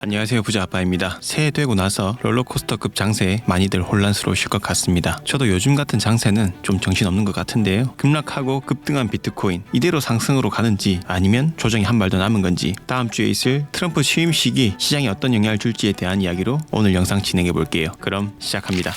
안녕하세요, 부자아빠입니다. 새해 되고 나서 롤러코스터급 장세에 많이들 혼란스러우실 것 같습니다. 저도 요즘 같은 장세는 좀 정신없는 것 같은데요. 급락하고 급등한 비트코인 이대로 상승으로 가는지 아니면 조정이 한 발 더 남은 건지, 다음 주에 있을 트럼프 취임식이 시장에 어떤 영향을 줄지에 대한 이야기로 오늘 영상 진행해 볼게요. 그럼 시작합니다.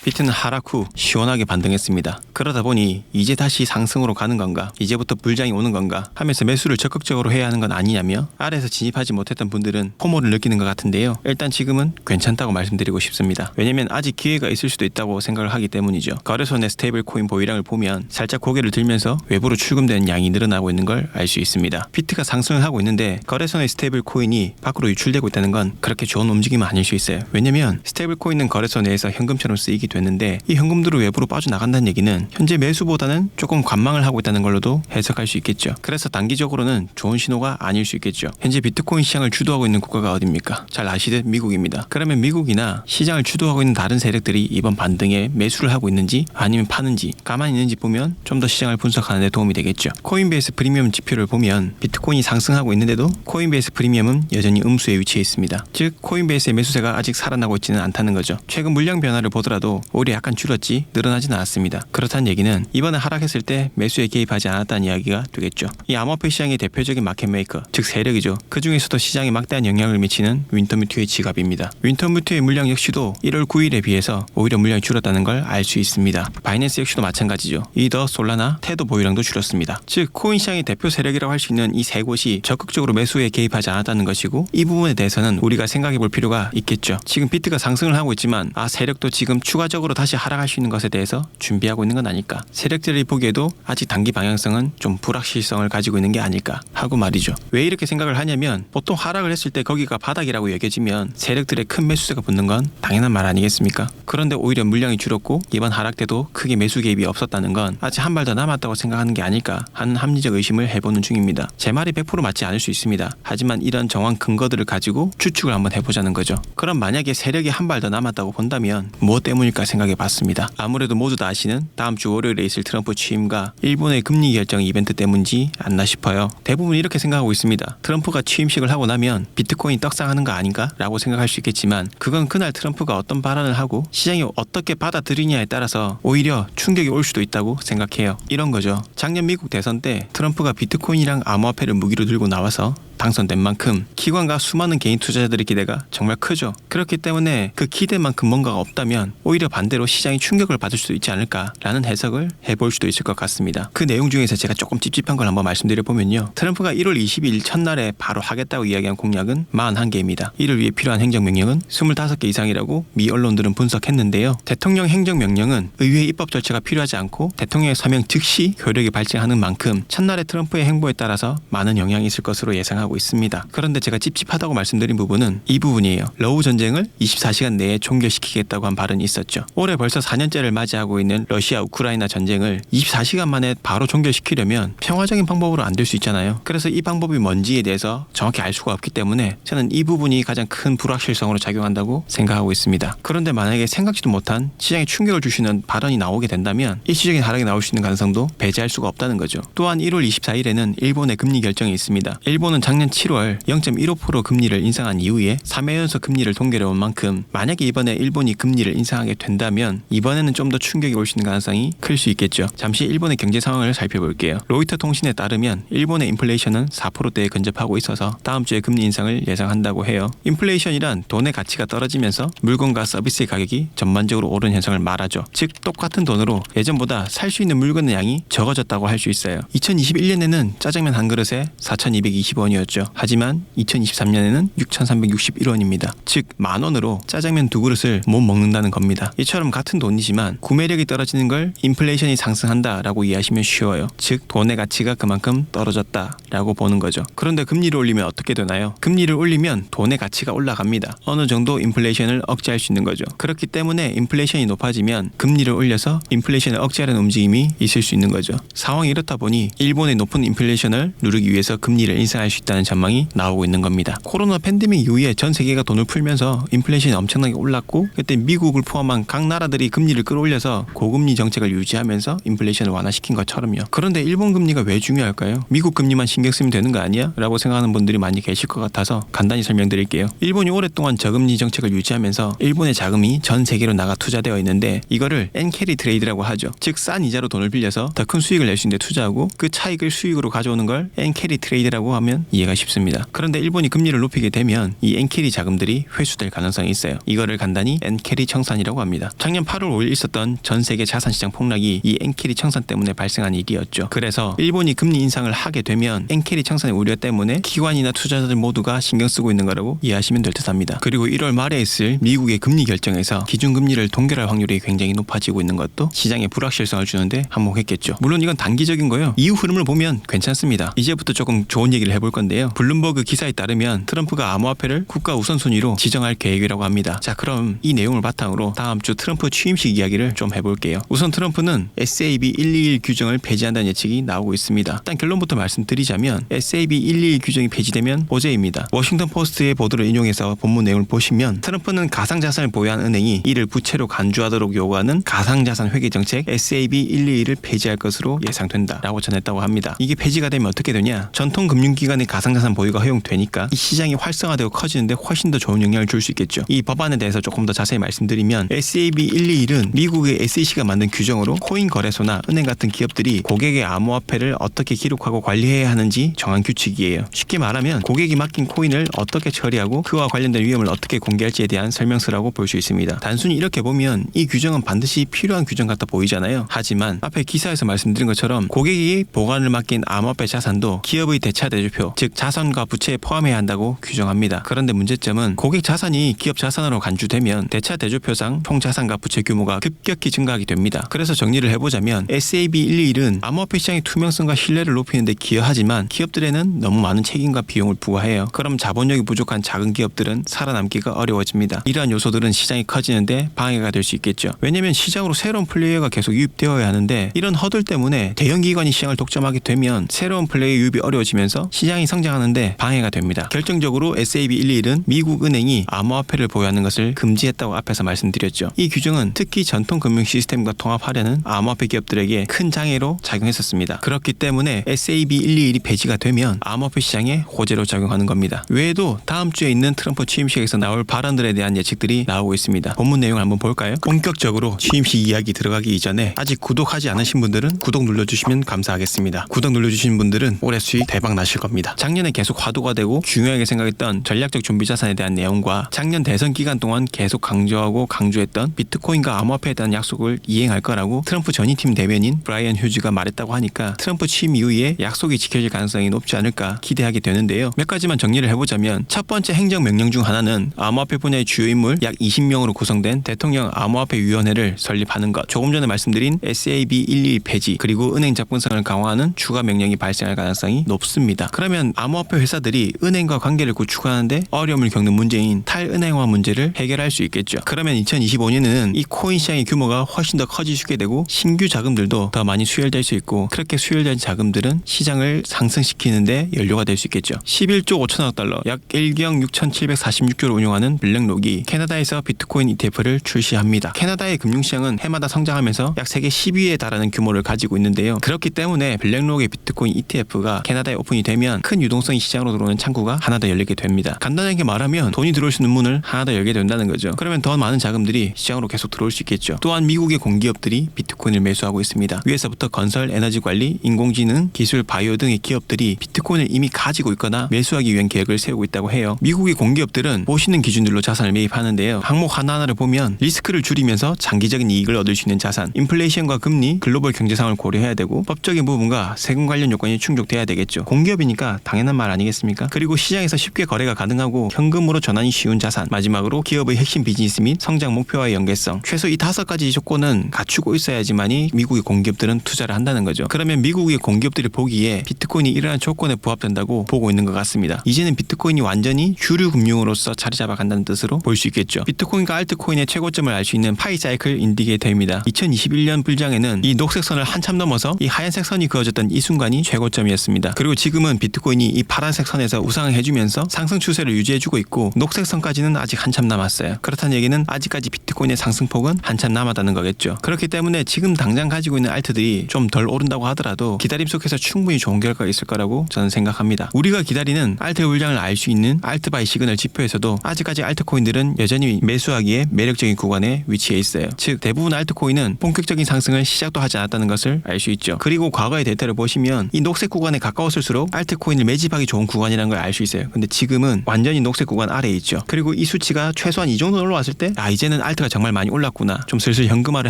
비트는 하락 후 시원하게 반등했습니다. 그러다 보니 이제 다시 상승으로 가는 건가, 이제부터 불장이 오는 건가 하면서 매수를 적극적으로 해야 하는 건 아니냐며 아래에서 진입하지 못했던 분들은 포모를 느끼는 것 같은데요. 일단 지금은 괜찮다고 말씀드리고 싶습니다. 왜냐면 아직 기회가 있을 수도 있다고 생각을 하기 때문이죠. 거래소 내 스테이블 코인 보유량을 보면 살짝 고개를 들면서 외부로 출금되는 양이 늘어나고 있는 걸 알 수 있습니다. 비트가 상승을 하고 있는데 거래소 내 스테이블 코인이 밖으로 유출되고 있다는 건 그렇게 좋은 움직임은 아닐 수 있어요. 왜냐면 스테이블 코인은 거래소 내에서 현금처럼 쓰이기 됐는데 이 현금들을 외부로 빠져나간다는 얘기는 현재 매수보다는 조금 관망을 하고 있다는 걸로도 해석할 수 있겠죠. 그래서 단기적으로는 좋은 신호가 아닐 수 있겠죠. 현재 비트코인 시장을 주도하고 있는 국가가 어디입니까? 잘 아시듯 미국입니다. 그러면 미국이나 시장을 주도하고 있는 다른 세력들이 이번 반등에 매수를 하고 있는지 아니면 파는지 가만히 있는지 보면 좀 더 시장을 분석하는 데 도움이 되겠죠. 코인베이스 프리미엄 지표를 보면 비트코인이 상승하고 있는데도 코인베이스 프리미엄은 여전히 음수에 위치해 있습니다. 즉 코인베이스의 매수세가 아직 살아나고 있지는 않다는 거죠. 최근 물량 변화를 보더라도 오히려 약간 줄었지 늘어나진 않았습니다. 그렇다는 얘기는 이번에 하락했을 때 매수에 개입하지 않았다는 이야기가 되겠죠. 이 암호화폐 시장의 대표적인 마켓메이커, 즉 세력이죠. 그 중에서도 시장에 막대한 영향을 미치는 윈터뮤트의 지갑입니다. 윈터뮤트의 물량 역시도 1월 9일에 비해서 오히려 물량이 줄었다는 걸 알 수 있습니다. 바이낸스 역시도 마찬가지죠. 이더, 솔라나, 테도 보유량도 줄었습니다. 즉 코인 시장의 대표 세력이라고 할 수 있는 이 세 곳이 적극적으로 매수에 개입하지 않았다는 것이고, 이 부분에 대해서는 우리가 생각해 볼 필요가 있겠죠. 지금 비트가 상승을 하고 있지만 세력도 지금 추가적으로 다시 하락할 수 있는 것에 대해서 준비하고 있는 건 아닐까. 세력들이 보기에도 아직 단기 방향성은 좀 불확실성을 가지고 있는 게 아닐까 하고 말이죠. 왜 이렇게 생각을 하냐면 보통 하락을 했을 때 거기가 바닥이라고 여겨지면 세력들의 큰 매수세가 붙는 건 당연한 말 아니겠습니까? 그런데 오히려 물량이 줄었고 이번 하락 때도 크게 매수 개입이 없었다는 건 아직 한 발 더 남았다고 생각하는 게 아닐까 하는 합리적 의심을 해보는 중입니다. 제 말이 100% 맞지 않을 수 있습니다. 하지만 이런 정황 근거들을 가지고 추측을 한번 해보자는 거죠. 그럼 만약에 세력이 한 발 더 남았다고 본다면 무엇 때문일까 생각해 봤습니다. 아무래도 모두 다 아시는 다음 주 월요일에 있을 트럼프 취임과 일본의 금리 결정 이벤트 때문인지 않나 싶어요. 대부분 이렇게 생각하고 있습니다. 트럼프가 취임식을 하고 나면 비트코인이 떡상하는 거 아닌가? 라고 생각할 수 있겠지만 그건 그날 트럼프가 어떤 발언을 하고 시장이 어떻게 받아들이냐에 따라서 오히려 충격이 올 수도 있다고 생각해요. 이런 거죠. 작년 미국 대선 때 트럼프가 비트코인이랑 암호화폐를 무기로 들고 나와서 당선된 만큼 기관과 수많은 개인 투자자들의 기대가 정말 크죠. 그렇기 때문에 그 기대만큼 뭔가가 없다면 오히려 반대로 시장이 충격을 받을 수도 있지 않을까라는 해석을 해볼 수도 있을 것 같습니다. 그 내용 중에서 제가 조금 찝찝한 걸 한번 말씀드려보면요. 트럼프가 1월 22일 첫날에 바로 하겠다고 이야기한 공약은 41개입니다. 이를 위해 필요한 행정명령은 25개 이상이라고 미 언론들은 분석했는데요. 대통령 행정명령은 의회 입법 절차가 필요하지 않고 대통령의 서명 즉시 효력이 발생하는 만큼 첫날의 트럼프의 행보에 따라서 많은 영향이 있을 것으로 예상하고 있습니다. 그런데 제가 찝찝하다고 말씀드린 부분은 이 부분이에요. 러우 전쟁을 24시간 내에 종결시키겠다고 한 발언이 있었죠. 올해 벌써 4년째를 맞이하고 있는 러시아 우크라이나 전쟁을 24시간 만에 바로 종결시키려면 평화적인 방법으로 안 될 수 있잖아요. 그래서 이 방법이 뭔지에 대해서 정확히 알 수가 없기 때문에 저는 이 부분이 가장 큰 불확실성으로 작용한다고 생각하고 있습니다. 그런데 만약에 생각지도 못한 시장에 충격을 주시는 발언이 나오게 된다면 일시적인 하락이 나올 수 있는 가능성도 배제할 수가 없다는 거죠. 또한 1월 24일에는 일본의 금리 결정이 있습니다. 일본은 작년 7월 0.15% 금리를 인상한 이후에 3회 연속 금리를 동결해온 만큼 만약에 이번에 일본이 금리를 인상하게 된다면 이번에는 좀 더 충격이 올 수 있는 가능성이 클 수 있겠죠. 잠시 일본의 경제 상황을 살펴볼게요. 로이터 통신에 따르면 일본의 인플레이션은 4%대에 근접하고 있어서 다음 주에 금리 인상을 예상한다고 해요. 인플레이션이란 돈의 가치가 떨어지면서 물건과 서비스의 가격이 전반적으로 오른 현상을 말하죠. 즉 똑같은 돈으로 예전보다 살 수 있는 물건의 양이 적어졌다고 할 수 있어요. 2021년에는 짜장면 한 그릇에 4,220원이었죠. 하지만 2023년에는 6,361원입니다. 즉 만원으로 짜장면 두 그릇을 못 먹는다는 겁니다. 이처럼 같은 돈이지만 구매력이 떨어지는 걸 인플레이션이 상승한다라고 이해하시면 쉬워요. 즉 돈의 가치가 그만큼 떨어졌다라고 보는 거죠. 그런데 금리를 올리면 어떻게 되나요? 금리를 올리면 돈의 가치가 올라갑니다. 어느 정도 인플레이션을 억제할 수 있는 거죠. 그렇기 때문에 인플레이션이 높아지면 금리를 올려서 인플레이션을 억제하려는 움직임이 있을 수 있는 거죠. 상황이 이렇다 보니 일본의 높은 인플레이션을 누르기 위해서 금리를 인상할 수 있다는 있다는 전망이 나오고 있는 겁니다. 코로나 팬데믹 이후에 전 세계가 돈을 풀면서 인플레이션이 엄청나게 올랐고 그때 미국을 포함한 각 나라들이 금리를 끌어올려서 고금리 정책을 유지하면서 인플레이션을 완화시킨 것처럼요. 그런데 일본 금리가 왜 중요할까요? 미국 금리만 신경 쓰면 되는 거 아니야? 라고 생각하는 분들이 많이 계실 것 같아서 간단히 설명드릴게요. 일본이 오랫동안 저금리 정책을 유지하면서 일본의 자금이 전 세계로 나가 투자되어 있는데 이거를 엔캐리 트레이드라고 하죠. 즉 싼 이자로 돈을 빌려서 더 큰 수익을 낼 수 있는데 투자하고 그 차익을 수익으로 가져오는 걸 엔캐리 트레이드라고 하면 이해가 쉽습니다. 그런데 일본이 금리를 높이게 되면 이 엔캐리 자금들이 회수될 가능성이 있어요. 이거를 간단히 엔캐리 청산이라고 합니다. 작년 8월 5일 있었던 전 세계 자산시장 폭락이 이 엔캐리 청산 때문에 발생한 일이었죠. 그래서 일본이 금리 인상을 하게 되면 엔캐리 청산의 우려 때문에 기관이나 투자자들 모두가 신경 쓰고 있는 거라고 이해하시면 될 듯합니다. 그리고 1월 말에 있을 미국의 금리 결정에서 기준금리를 동결할 확률이 굉장히 높아지고 있는 것도 시장에 불확실성을 주는데 한몫했겠죠. 물론 이건 단기적인 거예요. 이후 흐름을 보면 괜찮습니다. 이제부터 조금 좋은 얘기를 해볼 건데요. 블룸버그 기사에 따르면 트럼프가 암호화폐를 국가 우선순위로 지정할 계획이라고 합니다. 자, 그럼 이 내용을 바탕으로 다음 주 트럼프 취임식 이야기를 좀 해볼게요. 우선 트럼프는 SAB 121 규정을 폐지한다는 예측이 나오고 있습니다. 일단 결론부터 말씀드리자면 SAB 121 규정이 폐지되면 호재입니다. 워싱턴 포스트의 보도를 인용해서 본문 내용을 보시면 트럼프는 가상자산을 보유한 은행이 이를 부채로 간주하도록 요구하는 가상자산 회계 정책 SAB 121을 폐지할 것으로 예상된다 라고 전했다고 합니다. 이게 폐지가 되면 어떻게 되냐? 전통 금융기관의 가상자산 보유가 허용되니까 이 시장이 활성화되고 커지는데 훨씬 더 좋은 영향을 줄 수 있겠죠. 이 법안에 대해서 조금 더 자세히 말씀드리면 SAB 121은 미국의 SEC가 만든 규정으로 코인 거래소나 은행 같은 기업들이 고객의 암호화폐를 어떻게 기록하고 관리해야 하는지 정한 규칙이에요. 쉽게 말하면 고객이 맡긴 코인을 어떻게 처리하고 그와 관련된 위험을 어떻게 공개할지에 대한 설명서라고 볼 수 있습니다. 단순히 이렇게 보면 이 규정은 반드시 필요한 규정 같아 보이잖아요. 하지만 앞에 기사에서 말씀드린 것처럼 고객이 보관을 맡긴 암호화폐 자산도 기업의 대차대조표, 즉 자산과 부채에 포함해야 한다고 규정합니다. 그런데 문제점은 고객 자산이 기업 자산으로 간주되면 대차대조표상 총 자산과 부채 규모가 급격히 증가하게 됩니다. 그래서 정리를 해보자면 SAB 121은 암호화폐 시장의 투명성과 신뢰를 높이는 데 기여하지만 기업들에는 너무 많은 책임과 비용을 부과해요. 그럼 자본력이 부족한 작은 기업들은 살아남기가 어려워집니다. 이러한 요소들은 시장이 커지는데 방해가 될 수 있겠죠. 왜냐하면 시장으로 새로운 플레이어가 계속 유입되어야 하는데 이런 허들 때문에 대형 기관이 시장을 독점하게 되면 새로운 플레이어 유입이 어려워지면서 시장이 성장하는데 방해가 됩니다. 결정적으로 SAB 121은 미국 은행이 암호화폐를 보유하는 것을 금지했다고 앞에서 말씀드렸죠. 이 규정은 특히 전통 금융 시스템과 통합하려는 암호화폐 기업들에게 큰 장애로 작용했었습니다. 그렇기 때문에 SAB 121이 폐지가 되면 암호화폐 시장에 호재로 작용하는 겁니다. 외에도 다음 주에 있는 트럼프 취임식에서 나올 발언들에 대한 예측들이 나오고 있습니다. 본문 내용을 한번 볼까요? 본격적으로 취임식 이야기 들어가기 이전에 아직 구독하지 않으신 분들은 구독 눌러주시면 감사하겠습니다. 구독 눌러주신 분들은 올해 수익 대박 나실 겁니다. 작년에 계속 화두가 되고 중요하게 생각했던 전략적 좀비 자산에 대한 내용과 작년 대선 기간 동안 계속 강조하고 강조했던 비트코인과 암호화폐에 대한 약속을 이행할 거라고 트럼프 전임팀 대변인 브라이언 휴즈가 말했다고 하니까 트럼프 취임 이후에 약속이 지켜질 가능성이 높지 않을까 기대하게 되는데요. 몇 가지만 정리를 해보자면 첫 번째 행정명령 중 하나는 암호화폐 분야의 주요 인물 약 20명으로 구성된 대통령 암호화폐위원회를 설립하는 것, 조금 전에 말씀드린 SAB 121 폐지, 그리고 은행 접근성을 강화하는 추가 명령이 발생할 가능성이 높습니다. 그러면 암호화폐 회사들이 은행과 관계를 구축하는데 어려움을 겪는 문제인 탈은행화 문제를 해결할 수 있겠죠. 그러면 2025년에는 이 코인 시장의 규모가 훨씬 더 커지게 되고 신규 자금들도 더 많이 수혈될 수 있고 그렇게 수혈된 자금들은 시장을 상승시키는데 연료가 될 수 있겠죠. 11조 5천억 달러, 약 1경 6,746조를 운용하는 블랙록이 캐나다에서 비트코인 ETF를 출시합니다. 캐나다의 금융시장은 해마다 성장하면서 약 세계 10위에 달하는 규모를 가지고 있는데요. 그렇기 때문에 블랙록의 비트코인 ETF가 캐나다에 오픈이 되면 큰 유동성이 시장으로 들어오는 창구가 하나 더 열리게 됩니다. 간단하게 말하면 돈이 들어올 수 있는 문을 하나 더 열게 된다는 거죠. 그러면 더 많은 자금들이 시장으로 계속 들어올 수 있겠죠. 또한 미국의 공기업들이 비트코인을 매수하고 있습니다. 위에서부터 건설, 에너지 관리, 인공지능, 기술, 바이오 등의 기업들이 비트코인을 이미 가지고 있거나 매수하기 위한 계획을 세우고 있다고 해요. 미국의 공기업들은 보시는 기준들로 자산을 매입하는데요. 항목 하나하나를 보면 리스크를 줄이면서 장기적인 이익을 얻을 수 있는 자산, 인플레이션과 금리, 글로벌 경제 상황을 고려해야 되고 법적인 부분과 세금 관련 요건이 충족돼야 되겠죠. 공기업이니까 당연한 말 아니겠습니까? 그리고 시장에서 쉽게 거래가 가능하고 현금으로 전환이 쉬운 자산, 마지막으로 기업의 핵심 비즈니스 및 성장 목표와의 연계성, 최소 이 5가지 조건은 갖추고 있어야지만이 미국의 공기업들은 투자를 한다는 거죠. 그러면 미국의 공기업들이 보기에 비트코인이 이러한 조건에 부합된다고 보고 있는 것 같습니다. 이제는 비트코인이 완전히 주류 금융으로서 자리 잡아간다는 뜻으로 볼 수 있겠죠. 비트코인과 알트코인의 최고점을 알 수 있는 파이사이클 인디케이터입니다. 2021년 불장에는 이 녹색 선을 한참 넘어서 이 하얀색 선이 그어졌던 이 순간이 최고점이었습니다. 그리고 지금은 비트코인이 비트코인이 이 파란색 선에서 우상해주면서 상승 추세를 유지해주고 있고 녹색 선까지는 아직 한참 남았어요. 그렇다는 얘기는 아직까지 비트코인의 상승폭은 한참 남았다는 거겠죠. 그렇기 때문에 지금 당장 가지고 있는 알트들이 좀 덜 오른다고 하더라도 기다림 속에서 충분히 좋은 결과가 있을 거라고 저는 생각합니다. 우리가 기다리는 알트 물량을 알 수 있는 알트바이 시그널 지표에서도 아직까지 알트코인들은 여전히 매수하기에 매력적인 구간에 위치해 있어요. 즉 대부분 알트코인은 본격적인 상승을 시작도 하지 않았다는 것을 알 수 있죠. 그리고 과거의 데이터를 보시면 이 녹색 구간에 가까웠을수록 알트코인을 매집하기 좋은 구간이라는 걸 알 수 있어요. 근데 지금은 완전히 녹색 구간 아래에 있죠. 그리고 이 수치가 최소한 이 정도 올라왔을 때 이제는 알트가 정말 많이 올랐구나, 좀 슬슬 현금화를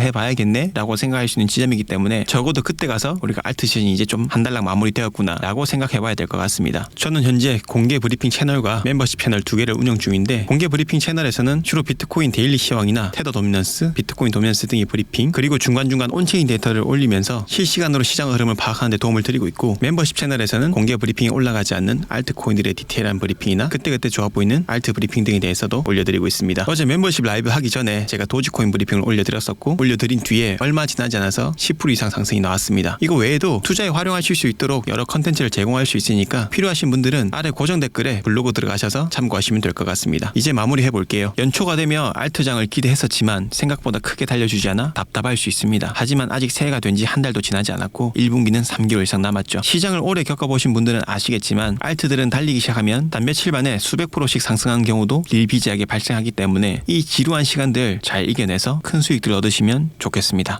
해봐야겠네 라고 생각할 수 있는 지점이기 때문에 적어도 그때 가서 우리가 알트 시즌이 이제 좀 한 달락 마무리되었구나 라고 생각해봐야 될 것 같습니다. 저는 현재 공개 브리핑 채널과 멤버십 채널 두 개를 운영 중인데, 공개 브리핑 채널에서는 주로 비트코인 데일리 시황이나 테더 도미넌스, 비트코인 도미넌스 등의 브리핑, 그리고 중간중간 온체인 데이터를 올리면서 실시간으로 시장 흐름을 파악하는 데 도움을 드리고 있고, 멤버십 채널에서는 공개 브리핑에 올라가지 않는 알트코인들의 디테일한 브리핑이나 그때그때 좋아 보이는 알트 브리핑 등에 대해서도 올려드리고 있습니다. 어제 멤버십 라이브 하기 전에 제가 도지코인 브리핑을 올려드렸었고, 올려드린 뒤에 얼마 지나지 않아서 10% 이상 상승이 나왔습니다. 이거 외에도 투자에 활용하실 수 있도록 여러 컨텐츠를 제공할 수 있으니까 필요하신 분들은 아래 고정 댓글에 블로그 들어가셔서 참고하시면 될 것 같습니다. 이제 마무리해 볼게요. 연초가 되며 알트장을 기대했었지만 생각보다 크게 달려주지 않아 답답할 수 있습니다. 하지만 아직 새해가 된 지 한 달도 지나지 않았고 1분기는 3개월 이상 남았죠. 시장을 오래 겪어보신 분들은 아시겠지만 알트들은 달리기 시작하면 단 며칠 만에 수백 %씩 상승하는 경우도 일비재하게 발생하기 때문에 이 지루한 시간들 잘 이겨내서 큰 수익들 얻으시면 좋겠습니다.